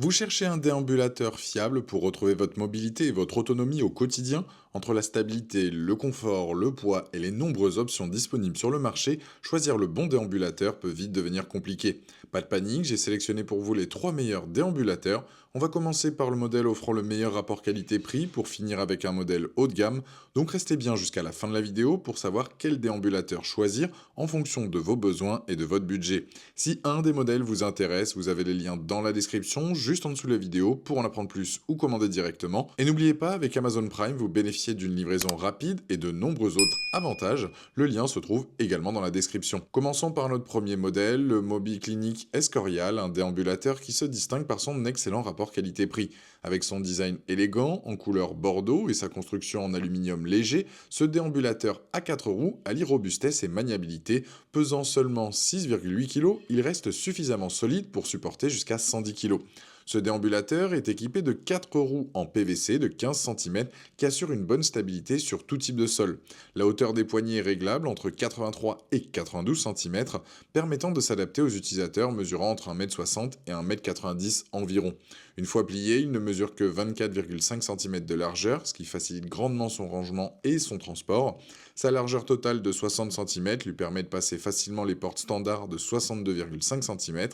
Vous cherchez un déambulateur fiable pour retrouver votre mobilité et votre autonomie au quotidien. Entre la stabilité, le confort, le poids et les nombreuses options disponibles sur le marché, choisir le bon déambulateur peut vite devenir compliqué. Pas de panique, j'ai sélectionné pour vous les 3 meilleurs déambulateurs. On va commencer par le modèle offrant le meilleur rapport qualité-prix pour finir avec un modèle haut de gamme. Donc restez bien jusqu'à la fin de la vidéo pour savoir quel déambulateur choisir en fonction de vos besoins et de votre budget. Si un des modèles vous intéresse, vous avez les liens dans la description, juste en dessous de la vidéo, pour en apprendre plus ou commander directement. Et n'oubliez pas, avec Amazon Prime, vous bénéficiez d'une livraison rapide et de nombreux autres avantages. Le lien se trouve également dans la description. Commençons par notre premier modèle, le Mobi Clinic Escorial, un déambulateur qui se distingue par son excellent rapport qualité-prix. Avec son design élégant, en couleur bordeaux et sa construction en aluminium léger, ce déambulateur à 4 roues allie robustesse et maniabilité. Pesant seulement 6,8 kg, il reste suffisamment solide pour supporter jusqu'à 110 kg. Ce déambulateur est équipé de 4 roues en PVC de 15 cm qui assurent une bonne stabilité sur tout type de sol. La hauteur des poignées est réglable entre 83 et 92 cm, permettant de s'adapter aux utilisateurs mesurant entre 1,60 m et 1,90 m environ. Une fois plié, il ne mesure que 24,5 cm de largeur, ce qui facilite grandement son rangement et son transport. Sa largeur totale de 60 cm lui permet de passer facilement les portes standards de 62,5 cm.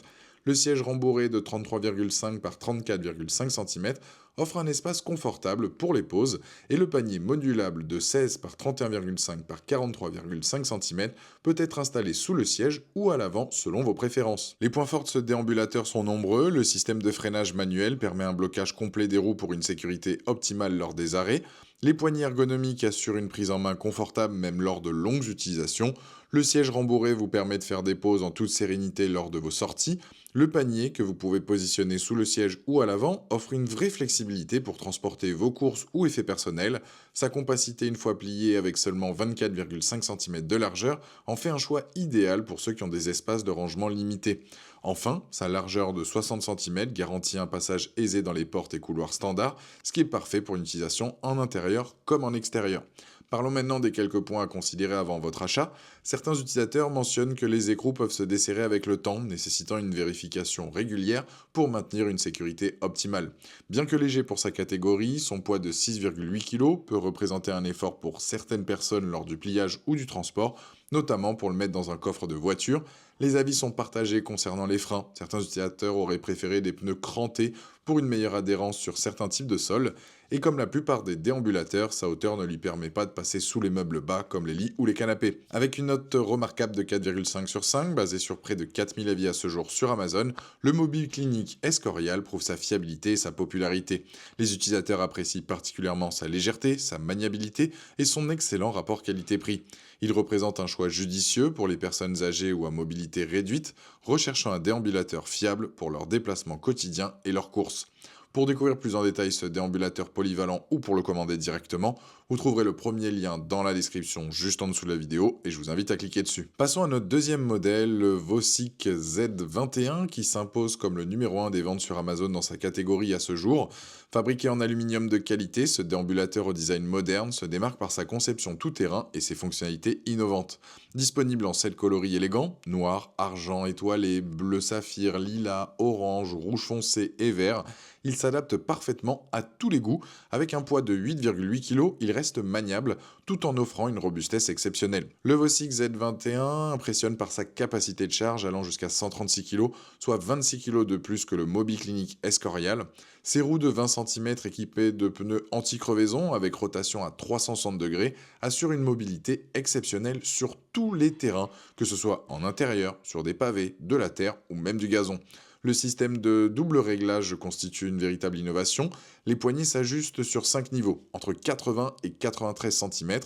Le siège rembourré de 33,5 par 34,5 cm offre un espace confortable pour les pauses et le panier modulable de 16 par 31,5 par 43,5 cm peut être installé sous le siège ou à l'avant selon vos préférences. Les points forts de ce déambulateur sont nombreux. Le système de freinage manuel permet un blocage complet des roues pour une sécurité optimale lors des arrêts. Les poignées ergonomiques assurent une prise en main confortable même lors de longues utilisations. Le siège rembourré vous permet de faire des pauses en toute sérénité lors de vos sorties. Le panier, que vous pouvez positionner sous le siège ou à l'avant, offre une vraie flexibilité pour transporter vos courses ou effets personnels. Sa compacité une fois pliée avec seulement 24,5 cm de largeur en fait un choix idéal pour ceux qui ont des espaces de rangement limités. Enfin, sa largeur de 60 cm garantit un passage aisé dans les portes et couloirs standards, ce qui est parfait pour une utilisation en intérieur comme en extérieur. Parlons maintenant des quelques points à considérer avant votre achat. Certains utilisateurs mentionnent que les écrous peuvent se desserrer avec le temps, nécessitant une vérification régulière pour maintenir une sécurité optimale. Bien que léger pour sa catégorie, son poids de 6,8 kg peut représenter un effort pour certaines personnes lors du pliage ou du transport, notamment pour le mettre dans un coffre de voiture. Les avis sont partagés concernant les freins. Certains utilisateurs auraient préféré des pneus crantés pour une meilleure adhérence sur certains types de sols. Et comme la plupart des déambulateurs, sa hauteur ne lui permet pas de passer sous les meubles bas comme les lits ou les canapés. Avec une note remarquable de 4,5 sur 5, basée sur près de 4000 avis à ce jour sur Amazon, le Mobile Clinic Escorial prouve sa fiabilité et sa popularité. Les utilisateurs apprécient particulièrement sa légèreté, sa maniabilité et son excellent rapport qualité-prix. Il représente un choix judicieux pour les personnes âgées ou à mobilité réduite, recherchant un déambulateur fiable pour leurs déplacements quotidiens et leurs courses. Pour découvrir plus en détail ce déambulateur polyvalent ou pour le commander directement, vous trouverez le premier lien dans la description juste en dessous de la vidéo et je vous invite à cliquer dessus. Passons à notre deuxième modèle, le Vosic Z21 qui s'impose comme le numéro 1 des ventes sur Amazon dans sa catégorie à ce jour. Fabriqué en aluminium de qualité, ce déambulateur au design moderne se démarque par sa conception tout-terrain et ses fonctionnalités innovantes. Disponible en 7 coloris élégants, noir, argent étoilé, bleu saphir, lilas, orange, rouge foncé et vert, il s'adapte parfaitement à tous les goûts. Avec un poids de 8,8 kg, il reste maniable tout en offrant une robustesse exceptionnelle. Le Vosic Z21 impressionne par sa capacité de charge allant jusqu'à 136 kg, soit 26 kg de plus que le Mobi Clinic Escorial. Ses roues de 20 cm équipées de pneus anti-crevaison avec rotation à 360 degrés assurent une mobilité exceptionnelle sur tous les terrains, que ce soit en intérieur, sur des pavés, de la terre ou même du gazon. Le système de double réglage constitue une véritable innovation. Les poignées s'ajustent sur 5 niveaux, entre 80 et 93 cm,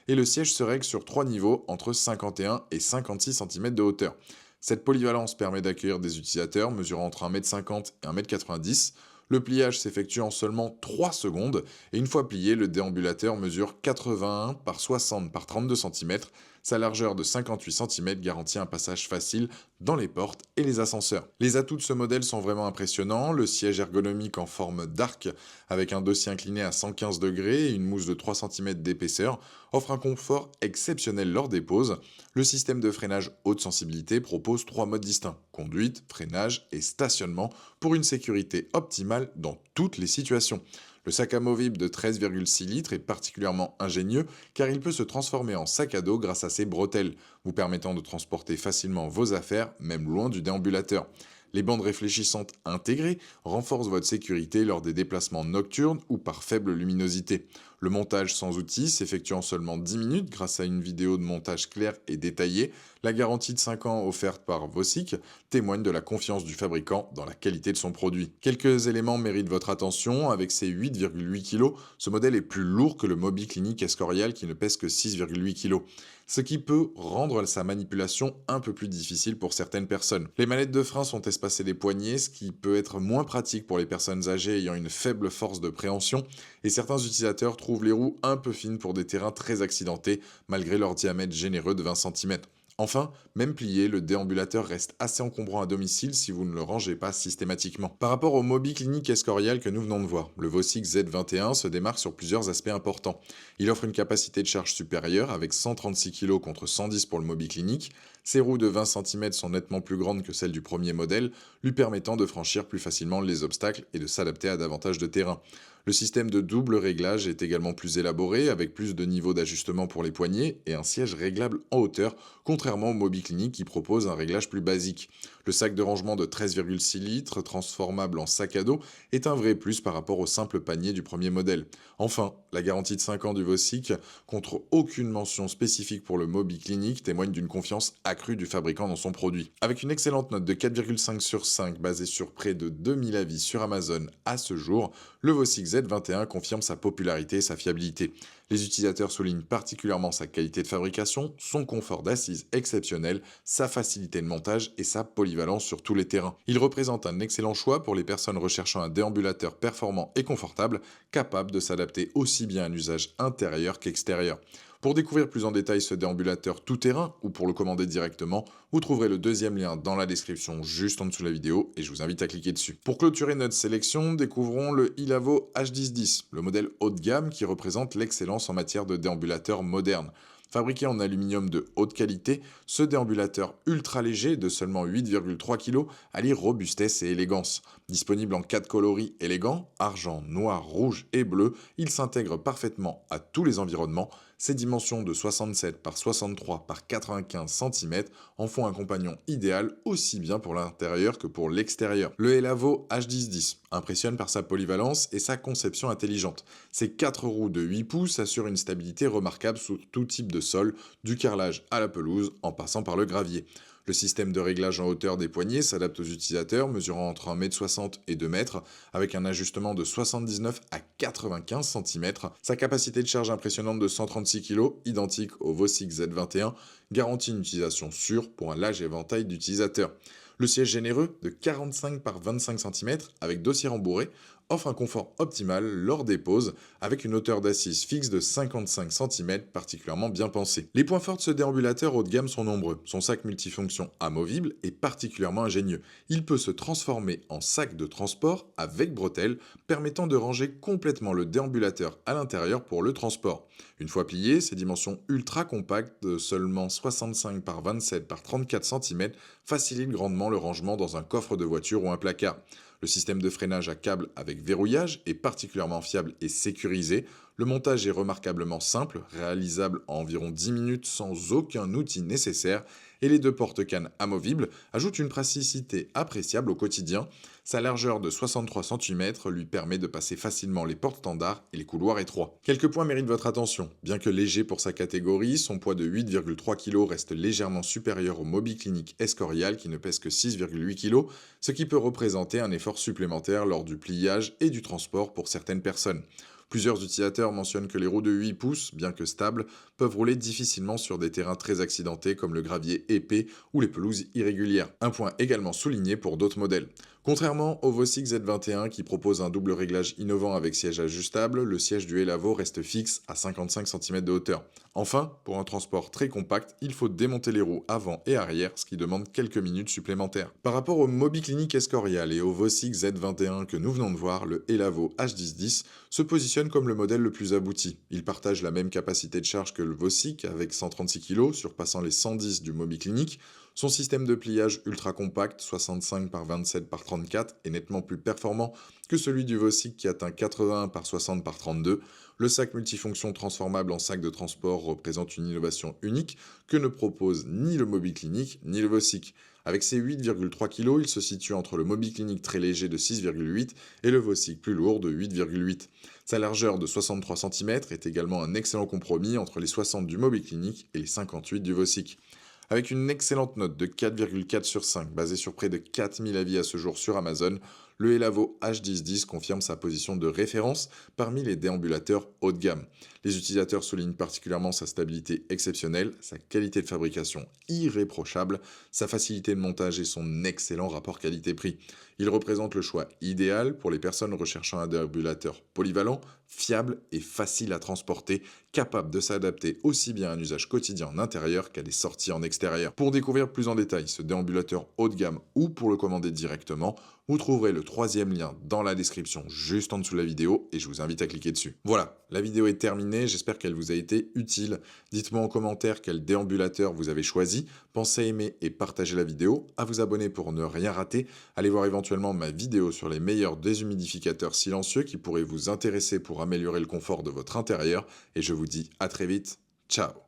et le siège se règle sur 3 niveaux, entre 51 et 56 cm de hauteur. Cette polyvalence permet d'accueillir des utilisateurs mesurant entre 1,50 m et 1,90 m. Le pliage s'effectue en seulement 3 secondes, et une fois plié, le déambulateur mesure 81 par 60 par 32 cm, Sa largeur de 58 cm garantit un passage facile dans les portes et les ascenseurs. Les atouts de ce modèle sont vraiment impressionnants. Le siège ergonomique en forme d'arc avec un dossier incliné à 115 degrés et une mousse de 3 cm d'épaisseur offre un confort exceptionnel lors des pauses. Le système de freinage haute sensibilité propose 3 modes distincts: conduite, freinage et stationnement pour une sécurité optimale dans toutes les situations. Le sac amovible de 13,6 litres est particulièrement ingénieux car il peut se transformer en sac à dos grâce à ses bretelles, vous permettant de transporter facilement vos affaires, même loin du déambulateur. Les bandes réfléchissantes intégrées renforcent votre sécurité lors des déplacements nocturnes ou par faible luminosité. Le montage sans outils s'effectue en seulement 10 minutes grâce à une vidéo de montage claire et détaillée. La garantie de 5 ans offerte par Vosic témoigne de la confiance du fabricant dans la qualité de son produit. Quelques éléments méritent votre attention. Avec ses 8,8 kg, ce modèle est plus lourd que le Mobi Clinic Escorial qui ne pèse que 6,8 kg, ce qui peut rendre sa manipulation un peu plus difficile pour certaines personnes. Les manettes de frein sont espacées des poignets, ce qui peut être moins pratique pour les personnes âgées ayant une faible force de préhension, et certains utilisateurs trouvent les roues un peu fines pour des terrains très accidentés, malgré leur diamètre généreux de 20 cm. Enfin, même plié, le déambulateur reste assez encombrant à domicile si vous ne le rangez pas systématiquement. Par rapport au Mobi Clinic Escorial que nous venons de voir, le Vosic Z21 se démarque sur plusieurs aspects importants. Il offre une capacité de charge supérieure avec 136 kg contre 110 pour le Mobi Clinic. Ses roues de 20 cm sont nettement plus grandes que celles du premier modèle, lui permettant de franchir plus facilement les obstacles et de s'adapter à davantage de terrain. Le système de double réglage est également plus élaboré, avec plus de niveaux d'ajustement pour les poignets et un siège réglable en hauteur, contrairement au Mobi Clinic qui propose un réglage plus basique. Le sac de rangement de 13,6 litres, transformable en sac à dos, est un vrai plus par rapport au simple panier du premier modèle. Enfin, la garantie de 5 ans du Vosic, contre aucune mention spécifique pour le Mobi Clinic, témoigne d'une confiance accrue du fabricant dans son produit. Avec une excellente note de 4,5 sur 5 basée sur près de 2000 avis sur Amazon à ce jour, le Vosic Z21 confirme sa popularité et sa fiabilité. Les utilisateurs soulignent particulièrement sa qualité de fabrication, son confort d'assise exceptionnel, sa facilité de montage et sa polyvalence sur tous les terrains. Il représente un excellent choix pour les personnes recherchant un déambulateur performant et confortable, capable de s'adapter aussi bien à un usage intérieur qu'extérieur. Pour découvrir plus en détail ce déambulateur tout-terrain ou pour le commander directement, vous trouverez le deuxième lien dans la description juste en dessous de la vidéo et je vous invite à cliquer dessus. Pour clôturer notre sélection, découvrons le Ilavo H1010, le modèle haut de gamme qui représente l'excellence en matière de déambulateur moderne. Fabriqué en aluminium de haute qualité, ce déambulateur ultra léger de seulement 8,3 kg allie robustesse et élégance. Disponible en 4 coloris élégants, argent, noir, rouge et bleu, il s'intègre parfaitement à tous les environnements. Ses dimensions de 67 par 63 par 95 cm en font un compagnon idéal aussi bien pour l'intérieur que pour l'extérieur. Le Elavo H1010 impressionne par sa polyvalence et sa conception intelligente. Ses 4 roues de 8 pouces assurent une stabilité remarquable sur tout type de sol, du carrelage à la pelouse en passant par le gravier. Le système de réglage en hauteur des poignets s'adapte aux utilisateurs mesurant entre 1,60 m et 2 m avec un ajustement de 79 à 95 cm. Sa capacité de charge impressionnante de 136 kg, identique au Vosic Z21, garantit une utilisation sûre pour un large éventail d'utilisateurs. Le siège généreux de 45 par 25 cm avec dossier rembourré offre un confort optimal lors des pauses avec une hauteur d'assise fixe de 55 cm particulièrement bien pensée. Les points forts de ce déambulateur haut de gamme sont nombreux. Son sac multifonction amovible est particulièrement ingénieux. Il peut se transformer en sac de transport avec bretelles permettant de ranger complètement le déambulateur à l'intérieur pour le transport. Une fois plié, ses dimensions ultra compactes de seulement 65 par 27 par 34 cm facilitent grandement le rangement dans un coffre de voiture ou un placard. Le système de freinage à câble avec verrouillage est particulièrement fiable et sécurisé. Le montage est remarquablement simple, réalisable en environ 10 minutes sans aucun outil nécessaire, et les 2 porte-cannes amovibles ajoutent une praticité appréciable au quotidien. Sa largeur de 63 cm lui permet de passer facilement les portes standards et les couloirs étroits. Quelques points méritent votre attention. Bien que léger pour sa catégorie, son poids de 8,3 kg reste légèrement supérieur au Mobi Clinic Escorial qui ne pèse que 6,8 kg, ce qui peut représenter un effort supplémentaire lors du pliage et du transport pour certaines personnes. Plusieurs utilisateurs mentionnent que les roues de 8 pouces, bien que stables, peuvent rouler difficilement sur des terrains très accidentés comme le gravier épais ou les pelouses irrégulières. Un point également souligné pour d'autres modèles. Contrairement au Vosik Z21 qui propose un double réglage innovant avec siège ajustable, le siège du Elavo reste fixe à 55 cm de hauteur. Enfin, pour un transport très compact, il faut démonter les roues avant et arrière, ce qui demande quelques minutes supplémentaires. Par rapport au Mobiclinic Escorial et au Vosik Z21 que nous venons de voir, le Elavo H1010 se positionne comme le modèle le plus abouti. Il partage la même capacité de charge que le Vosik avec 136 kg, surpassant les 110 du Mobiclinic. Son système de pliage ultra compact, 65 par 27 par 34, est nettement plus performant que celui du Vosik qui atteint 81 par 60 par 32. Le sac multifonction transformable en sac de transport représente une innovation unique que ne propose ni le Mobiclinic ni le Vosik. Avec ses 8,3 kg, il se situe entre le Mobiclinic très léger de 6,8 et le Vosik plus lourd de 8,8. Sa largeur de 63 cm est également un excellent compromis entre les 60 du Mobiclinic et les 58 du Vosik. Avec une excellente note de 4,4 sur 5, basée sur près de 4000 avis à ce jour sur Amazon, le Elavo H1010 confirme sa position de référence parmi les déambulateurs haut de gamme. Les utilisateurs soulignent particulièrement sa stabilité exceptionnelle, sa qualité de fabrication irréprochable, sa facilité de montage et son excellent rapport qualité-prix. Il représente le choix idéal pour les personnes recherchant un déambulateur polyvalent, fiable et facile à transporter, capable de s'adapter aussi bien à un usage quotidien en intérieur qu'à des sorties en extérieur. Pour découvrir plus en détail ce déambulateur haut de gamme ou pour le commander directement, vous trouverez le troisième lien dans la description juste en dessous de la vidéo et je vous invite à cliquer dessus. Voilà, la vidéo est terminée, j'espère qu'elle vous a été utile. Dites-moi en commentaire quel déambulateur vous avez choisi, pensez à aimer et partager la vidéo, à vous abonner pour ne rien rater, allez voir éventuellement ma vidéo sur les meilleurs déshumidificateurs silencieux qui pourraient vous intéresser pour améliorer le confort de votre intérieur et je vous dis à très vite, ciao.